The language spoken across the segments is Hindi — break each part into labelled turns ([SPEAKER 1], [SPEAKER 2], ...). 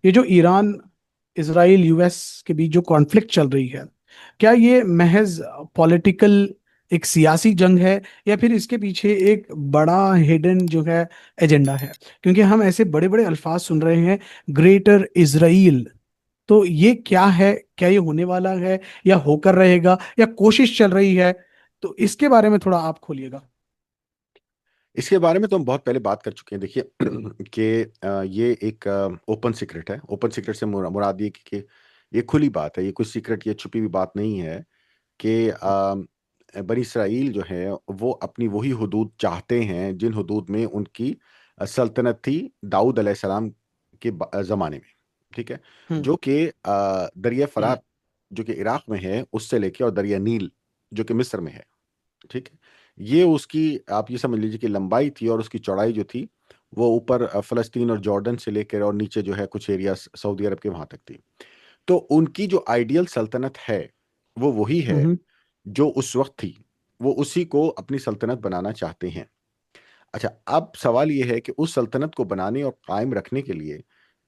[SPEAKER 1] ये जो ईरान, इसराइल, यूएस के बीच जो कॉन्फ्लिक्ट चल रही है, क्या ये महज पॉलिटिकल एक सियासी जंग है, या फिर इसके पीछे एक बड़ा हिडन जो है एजेंडा है? क्योंकि हम ऐसे बड़े बड़े अल्फाज सुन रहे हैं, ग्रेटर इजराइल। तो ये क्या है? क्या ये होने वाला है, या होकर रहेगा, या कोशिश चल रही है? तो इसके बारे में थोड़ा आप खोलिएगा।
[SPEAKER 2] इसके बारे में तो हम बहुत पहले बात कर चुके हैं। देखिए कि ये एक ओपन सीक्रेट है। ओपन सीक्रेट से मुराद ये कि ये खुली बात है, ये कोई सीक्रेट, ये छुपी हुई बात नहीं है कि बनी इसराइल जो है वो अपनी वही हुदूद चाहते हैं जिन हुदूद में उनकी सल्तनत थी दाऊद अलैहिस्सलाम के ज़माने में। ठीक है।
[SPEAKER 1] हम्म।
[SPEAKER 2] जो कि दरिया फरात जो कि इराक में है उससे लेके, और दरिया नील जो कि मिस्र में है। ठीक है। ये उसकी, आप ये समझ लीजिए कि लंबाई थी, और उसकी चौड़ाई जो थी वो ऊपर फ़लस्तीन और जॉर्डन से लेकर और नीचे जो है कुछ एरिया सऊदी अरब के वहां तक थी। तो उनकी जो आइडियल सल्तनत है वो वही है
[SPEAKER 1] हम्म।
[SPEAKER 2] जो उस वक्त थी। वो उसी को अपनी सल्तनत बनाना चाहते हैं। अच्छा, अब सवाल ये है कि उस सल्तनत को बनाने और कायम रखने के लिए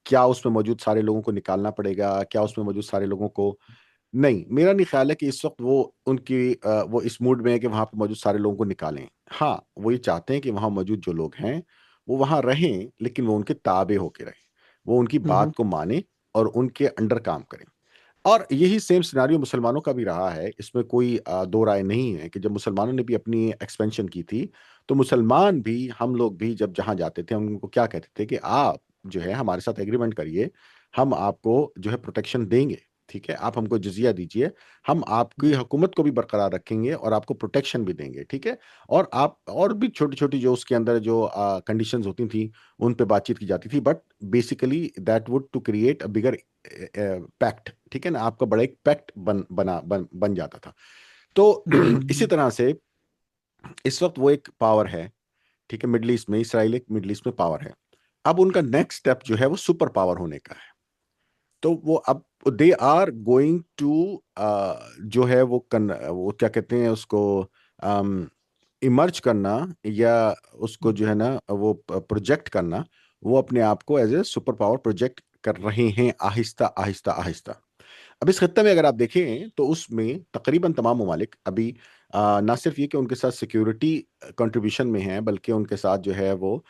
[SPEAKER 2] क्या उसमें मौजूद सारे लोगों को निकालना पड़ेगा? क्या उसमें मौजूद सारे लोगों को, नहीं, मेरा नहीं ख्याल है कि इस वक्त वो इस मूड में है कि वहां पर मौजूद सारे लोगों को निकालें। हाँ, वो ये चाहते हैं कि वहां मौजूद जो लोग हैं वो वहां रहें, लेकिन वो उनके ताबे होके रहें, वो उनकी
[SPEAKER 1] हम्म।
[SPEAKER 2] बात को माने और उनके अंडर काम करें। और यही सेम सिनारियो मुसलमानों का भी रहा है। इसमें कोई दो राय नहीं है कि जब मुसलमानों ने भी अपनी एक्सपेंशन की थी, तो मुसलमान भी, हम लोग भी जब जहां जाते थे हम उनको क्या कहते थे कि आप जो है हमारे साथ एग्रीमेंट करिए, हम आपको जो है प्रोटेक्शन देंगे। ठीक है, आप हमको जजिया दीजिए, हम आपकी हुकूमत को भी बरकरार रखेंगे और आपको प्रोटेक्शन भी देंगे। ठीक है। और आप और भी छोटी छोटी जो उसके अंदर जो कंडीशंस होती थी उन पे बातचीत की जाती थी, but basically that would to create a bigger pact. ठीक है ना, आपका बड़ा एक पैक्ट बन जाता था। तो इसी
[SPEAKER 1] हम्म।
[SPEAKER 2] तरह से इस वक्त वो एक पावर है। ठीक है, मिडल ईस्ट में इसराइल एक मिडल ईस्ट में पावर है। अब उनका नेक्स्ट स्टेप जो है वो सुपर पावर होने का है। तो वो अब दे आर गोइंग टू जो है वो क्या कहते हैं उसको, इमर्ज करना, या उसको जो है ना वो प्रोजेक्ट करना, वो अपने आप को as a super power project कर रहे हैं, आहिस्ता आहिस्ता आहिस्ता। अब इस खत्ते में अगर आप देखें तो उसमें तकरीबन तमाम ममालिक अभी ना सिर्फ ये कि उनके साथ सिक्योरिटी कंट्रीब्यूशन में हैं, बल्कि उनके साथ जो है वो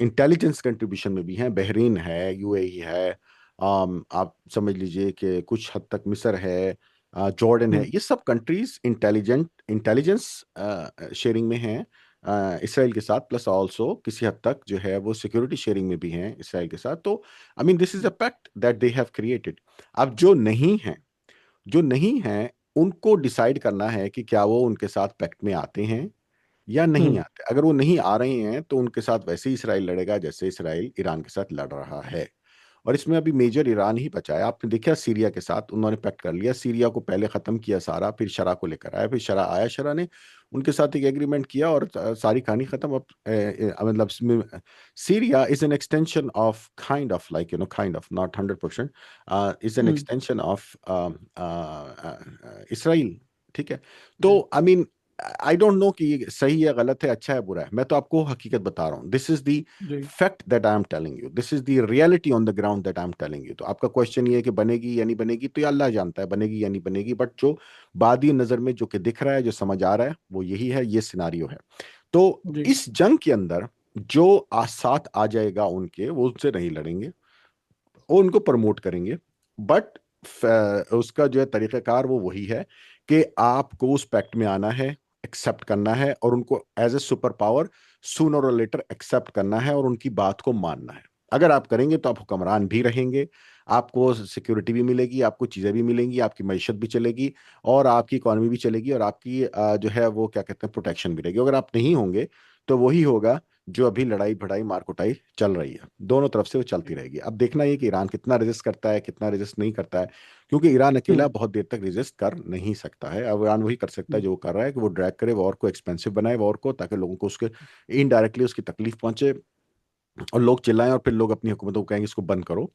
[SPEAKER 2] इंटेलिजेंस कंट्रीब्यूशन में भी हैं। बहरीन है, यूएई है, आप समझ लीजिए कि कुछ हद तक मिस्र है, जॉर्डन है।
[SPEAKER 1] हम्म।
[SPEAKER 2] ये सब कंट्रीज इंटेलिजेंस शेयरिंग में हैं इसराइल के साथ, प्लस आल्सो किसी हद तक जो है वो सिक्योरिटी शेयरिंग में भी हैं इसराइल के साथ। तो I mean this is a pact that they have created. अब जो नहीं हैं उनको डिसाइड करना है कि क्या वो उनके साथ पैक्ट में आते हैं या नहीं
[SPEAKER 1] हम्म।
[SPEAKER 2] आते। अगर वो नहीं आ रहे हैं तो उनके साथ वैसे ही इसराइल लड़ेगा जैसे इसराइल ईरान के साथ लड़ रहा है। और इसमें अभी मेजर ईरान ही बचा है। आपने देखा सीरिया के साथ उन्होंने पैक्ट कर लिया, सीरिया को पहले खत्म किया सारा, फिर शरा को लेकर आया, फिर शरा आया, शरा ने उनके साथ एक एग्रीमेंट किया और सारी कहानी खत्म। अब मतलब Syria is an extension of kind of like kind of not 100%, is an
[SPEAKER 1] hmm.
[SPEAKER 2] Extension of Israel. ठीक है। तो
[SPEAKER 1] जी।
[SPEAKER 2] I mean I don't know कि ये सही है, गलत है, अच्छा है, बुरा है। मैं तो आपको हकीकत बता रहा हूँ। This is the
[SPEAKER 1] G.
[SPEAKER 2] Fact that I am telling you, this is the reality on the ground that I am telling you. तो आपका क्वेश्चन ये है कि बनेगी या नहीं बनेगी, तो ये अल्लाह जानता है बनेगी या नहीं बनेगी, बट जो बादी नजर में जो कि दिख रहा है, जो समझ आ रहा है, वो यही है, ये सिनारियो है। तो
[SPEAKER 1] जी।
[SPEAKER 2] इस जंग के अंदर जो साथ आ जाएगा उनके, वो उनसे नहीं लड़ेंगे, वो उनको प्रमोट करेंगे। बट उसका जो है तरीक़ाकार वो वही है कि आपको उस पैक्ट में आना है, एक्सेप्ट करना है, और उनको as a super power sooner or later accept करना है और उनकी बात को मानना है। अगर आप करेंगे तो आप हुक्मरान भी रहेंगे, आपको सिक्योरिटी भी मिलेगी, आपको चीज़ें भी मिलेंगी, आपकी मईशत भी चलेगी, और आपकी इकॉनमी भी चलेगी, और आपकी जो है वो क्या कहते हैं प्रोटेक्शन भी रहेगी। अगर आप नहीं होंगे तो वही होगा जो अभी लड़ाई भिड़ाई मार कुटाई चल रही है, दोनों तरफ से वो चलती रहेगी। अब देखना ये कि ईरान कितना रेजिस्ट करता है, कितना रेजिस्ट नहीं करता है, क्योंकि ईरान अकेला
[SPEAKER 1] हम्म।
[SPEAKER 2] बहुत देर तक रेजिस्ट कर नहीं सकता है। अब ईरान वही कर सकता है
[SPEAKER 1] हम्म।
[SPEAKER 2] जो वो कर रहा है कि वो ड्रैग करे वॉर को, एक्सपेंसिव बनाए वॉर को, ताकि लोगों को उसके इनडायरेक्टली उसकी तकलीफ पहुंचे, और लोग चिल्लाएं और फिर लोग अपनी हुकूमतों को कहेंगे इसको बंद करो।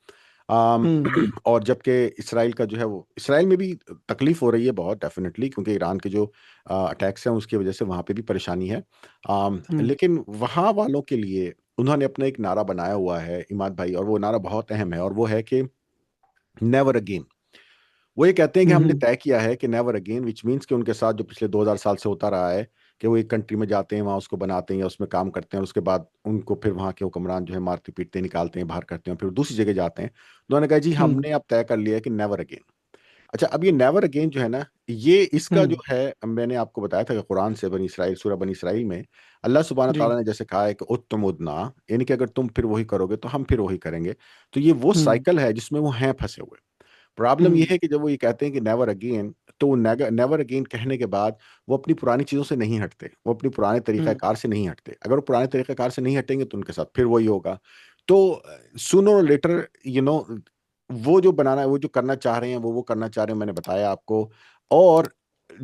[SPEAKER 2] आम,
[SPEAKER 1] हम्म।
[SPEAKER 2] और जबकि इसराइल का जो है वो, इसराइल में भी तकलीफ हो रही है बहुत डेफिनेटली, क्योंकि ईरान के जो अटैक्स हैं उसकी वजह से वहाँ पे भी परेशानी है।
[SPEAKER 1] हम्म।
[SPEAKER 2] लेकिन वहाँ वालों के लिए उन्होंने अपना एक नारा बनाया हुआ है इमाद भाई, और वो नारा बहुत अहम है, और वो है कि नेवर अगेन। वो ये कहते हैं कि हमने
[SPEAKER 1] हम्म।
[SPEAKER 2] तय किया है कि नेवर अगेन, विच मीन्स कि उनके साथ जो पिछले 2000 साल से होता रहा है कि वो एक कंट्री में जाते हैं, वहाँ उसको बनाते हैं या उसमें काम करते हैं, और उसके बाद उनको फिर वहाँ के हुक्मरान जो है मारते पीटते निकालते हैं, बाहर करते हैं, फिर दूसरी जगह जाते हैं। उन्होंने कहा जी
[SPEAKER 1] हम्म।
[SPEAKER 2] हमने अब तय कर लिया है कि नेवर अगेन। अच्छा, अब ये नेवर अगेन जो है ना, ये इसका जो
[SPEAKER 1] हम्म।
[SPEAKER 2] है, मैंने आपको बताया था कि कुरान से बनी इसराइल, सूरह बनी इसराइल में अल्लाह सुब्हान
[SPEAKER 1] जी।
[SPEAKER 2] ताला ने जैसे कहा है कि उत्तम उदना, यानी कि अगर तुम फिर वही करोगे तो हम फिर वही करेंगे। तो ये वो
[SPEAKER 1] हम्म।
[SPEAKER 2] साइकिल है जिसमें वो हैं फंसे हुए। प्रॉब्लम ये
[SPEAKER 1] हम्म।
[SPEAKER 2] है कि जब वो ये कहते हैं कि नेवर अगेन, तो वो नेवर अगेन कहने के बाद वो अपनी पुरानी चीज़ों से नहीं हटते, वो अपनी पुराने
[SPEAKER 1] हम्म।
[SPEAKER 2] तरीक़ाकार से नहीं हटते। अगर वो पुराने तरीक़ाकार से नहीं हटेंगे तो उनके साथ फिर वही होगा। तो सूनर और लेटर, वो जो बनाना है, वो जो करना चाह रहे हैं, वो करना चाह रहे हैं, मैंने बताया आपको। और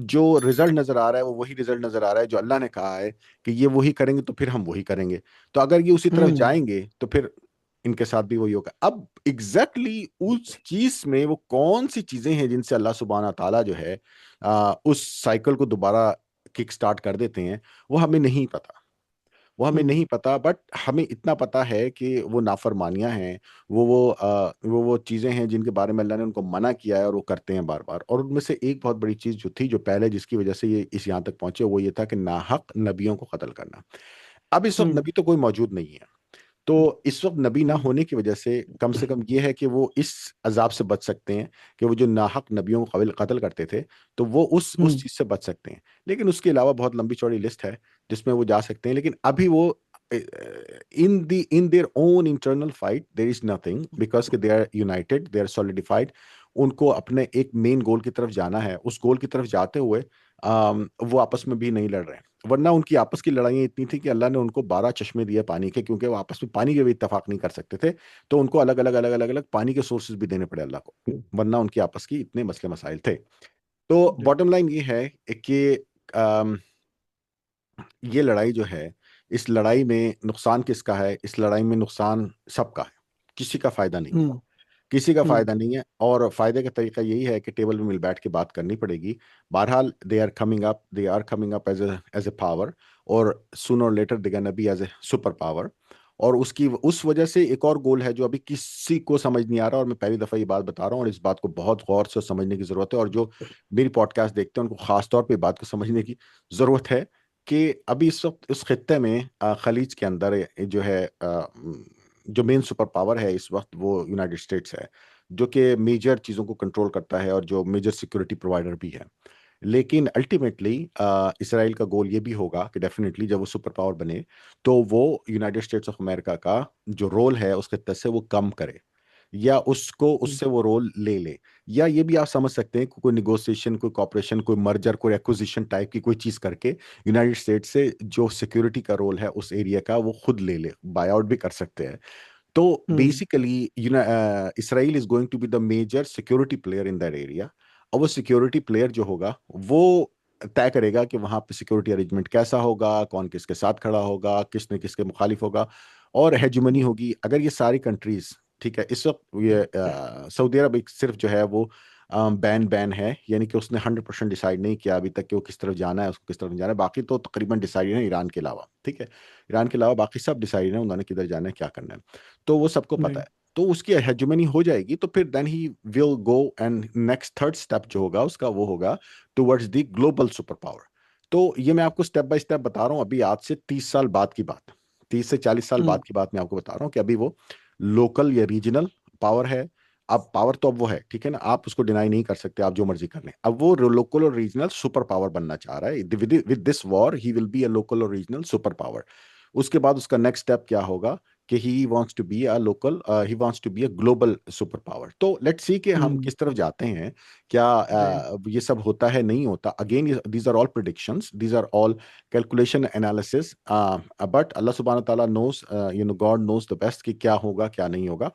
[SPEAKER 2] जो रिजल्ट नजर आ रहा है वो वही रिजल्ट नजर आ रहा है जो अल्लाह ने कहा है कि ये वही करेंगे तो फिर हम वही करेंगे। तो अगर ये उसी तरफ
[SPEAKER 1] हम्म।
[SPEAKER 2] जाएंगे तो फिर इनके साथ भी वही होगा। अब एग्जैक्टली उस चीज में वो कौन सी चीजें हैं जिनसे अल्लाह सुब्हाना ताला जो है उस साइकिल को दोबारा किक स्टार्ट कर देते हैं, वो हमें नहीं पता। वो हमें
[SPEAKER 1] हम्म।
[SPEAKER 2] नहीं पता, बट हमें इतना पता है कि वो नाफरमानियां हैं, वो चीज़ें हैं जिनके बारे में अल्लाह ने उनको मना किया है और वो करते हैं बार बार। और उनमें से एक बहुत बड़ी चीज़ जो थी, जो पहले जिसकी वजह से ये इस यहाँ तक पहुंचे, वो ये था कि नाहक नबियों को कत्ल करना। अब इस वक्त
[SPEAKER 1] हम्म।
[SPEAKER 2] नबी तो कोई मौजूद नहीं है, तो इस वक्त नबी ना
[SPEAKER 1] हम्म।
[SPEAKER 2] होने की वजह से कम ये है कि वो इस अजाब से बच सकते हैं कि वो जो नाहक नबियों को कबिल कत्ल करते थे, तो वो उस
[SPEAKER 1] हम्म।
[SPEAKER 2] चीज़ से बच सकते हैं। लेकिन उसके अलावा बहुत लंबी चौड़ी लिस्ट है जिसमें वो जा सकते हैं, लेकिन अभी वो in their own internal fight there is nothing, because they are united, they are solidified. उनको अपने एक मेन गोल की तरफ जाना है, उस गोल की तरफ जाते हुए वो आपस में भी नहीं लड़ रहे हैं। वरना उनकी आपस की लड़ाइयाँ इतनी थी कि अल्लाह ने उनको 12 चश्मे दिए पानी के, क्योंकि वो आपस में पानी के भी इत्तेफाक नहीं कर सकते थे। तो उनको अलग अलग पानी के सोर्सेज भी देने पड़े अल्लाह को, वरना उनकी आपस की इतने मसले मसाइल थे। तो
[SPEAKER 1] जी।
[SPEAKER 2] बॉटम लाइन ये है कि अम, ये लड़ाई जो है, इस लड़ाई में नुकसान किसका है? इस लड़ाई में नुकसान सबका है, किसी का फायदा नहीं है।
[SPEAKER 1] हम्म।
[SPEAKER 2] किसी का
[SPEAKER 1] हम्म।
[SPEAKER 2] फायदा नहीं है, और फायदे का तरीका यही है कि टेबल में मिल बैठ के बात करनी पड़ेगी। बहरहाल they are coming up as a power, और sooner or later they gonna be as a super power. और उसकी उस वजह से एक और गोल है जो अभी किसी को समझ नहीं आ रहा, और मैं पहली दफा ये बात बता रहा हूँ, और इस बात को बहुत गौर से समझने की जरूरत है, और जो मेरी पॉडकास्ट देखते हैं उनको खास तौर पे बात को समझने की जरूरत है कि अभी इस वक्त इस खत्ते में खलीज के अंदर जो है जो मेन सुपर पावर है इस वक्त, वो यूनाइटेड स्टेट्स है, जो कि मेजर चीज़ों को कंट्रोल करता है और जो मेजर सिक्योरिटी प्रोवाइडर भी है। लेकिन अल्टीमेटली इसराइल का गोल ये भी होगा कि डेफिनेटली जब वो सुपर पावर बने तो वो यूनाइटेड स्टेट्स ऑफ अमेरिका का जो रोल है उसके तहत से वो कम करे, या उसको
[SPEAKER 1] हम्म।
[SPEAKER 2] उससे वो रोल ले ले। या ये भी आप समझ सकते हैं कि कोई निगोशिएशन, कोई कॉपरेशन, कोई मर्जर, कोई एक्विजिशन टाइप की कोई चीज़ करके यूनाइटेड स्टेट्स से जो सिक्योरिटी का रोल है उस एरिया का वो खुद ले ले, बाय आउट भी कर सकते हैं। तो
[SPEAKER 1] hmm.
[SPEAKER 2] Basically Israel is going to be the major security player in that area. और वो सिक्योरिटी प्लेयर जो होगा वो तय करेगा कि वहां पे सिक्योरिटी अरेंजमेंट कैसा होगा, कौन किसके साथ खड़ा होगा, किसने किसके मुखालिफ होगा, और हेजुमनी होगी। अगर ये सारी कंट्रीज, ठीक है, इस वक्त ये सऊदी अरब एक सिर्फ जो है वो बैन बैन है, यानी कि उसने 100% डिसाइड नहीं किया अभी तक कि वो किस तरफ जाना है, उसको किस तरफ नहीं जाना है। बाकी तो तकरीबन डिसाइड है, ईरान के अलावा, ठीक है, ईरान के अलावा बाकी सब डिसाइड है उन्होंने किधर जाना है, क्या करना है। तो वो सबको पता
[SPEAKER 1] जी।
[SPEAKER 2] है। तो उसकी हेजुमनी हो जाएगी तो फिर then he will go, and next third step जो होगा उसका वो होगा towards the global super power. तो ये मैं आपको स्टेप बाय स्टेप बता रहा हूँ, अभी आज से 30 साल बाद की बात, 30 से 40 साल
[SPEAKER 1] हम्म।
[SPEAKER 2] बाद की बात मैं आपको बता रहा हूँ कि अभी वो लोकल या रीजनल पावर है। अब पावर तो अब वो है, ठीक है ना, आप उसको डिनाई नहीं कर सकते, आप जो मर्जी कर लें। अब वो local or regional super power बनना चाह रहा है। With this war he will be a local or regional super power. उसके बाद उसका नेक्स्ट स्टेप क्या होगा कि he wants to be a global super power. तो लेट्स सी कि हम
[SPEAKER 1] हम्म।
[SPEAKER 2] किस तरफ जाते हैं। क्या
[SPEAKER 1] जी।
[SPEAKER 2] ये सब होता है, नहीं होता? Again these are all predictions, these are all calculation analysis, but अल्लाह सुब्हान ताला knows, God knows the best कि क्या होगा क्या नहीं होगा।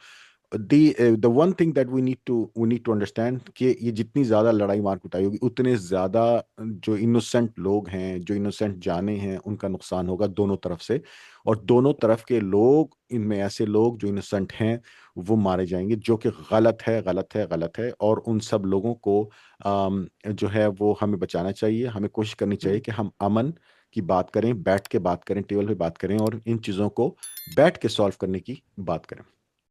[SPEAKER 2] The one thing that we need to understand कि ये जितनी ज्यादा लड़ाई मार कुटाई होगी उतने ज्यादा जो इनोसेंट लोग हैं, जो इनोसेंट जाने हैं, उनका नुकसान होगा दोनों तरफ से। और दोनों तरफ के लोग, इनमें ऐसे लोग जो इनोसेंट हैं वो मारे जाएंगे, जो कि गलत है, गलत है, गलत है। और उन सब लोगों को जो है वो हमें बचाना चाहिए, हमें कोशिश करनी चाहिए
[SPEAKER 1] हम्म।
[SPEAKER 2] कि हम अमन, की बात करें, बैठ के बात करें, टेबल पे बात करें और इन चीज़ों को बैठ के सॉल्व करने की बात करें।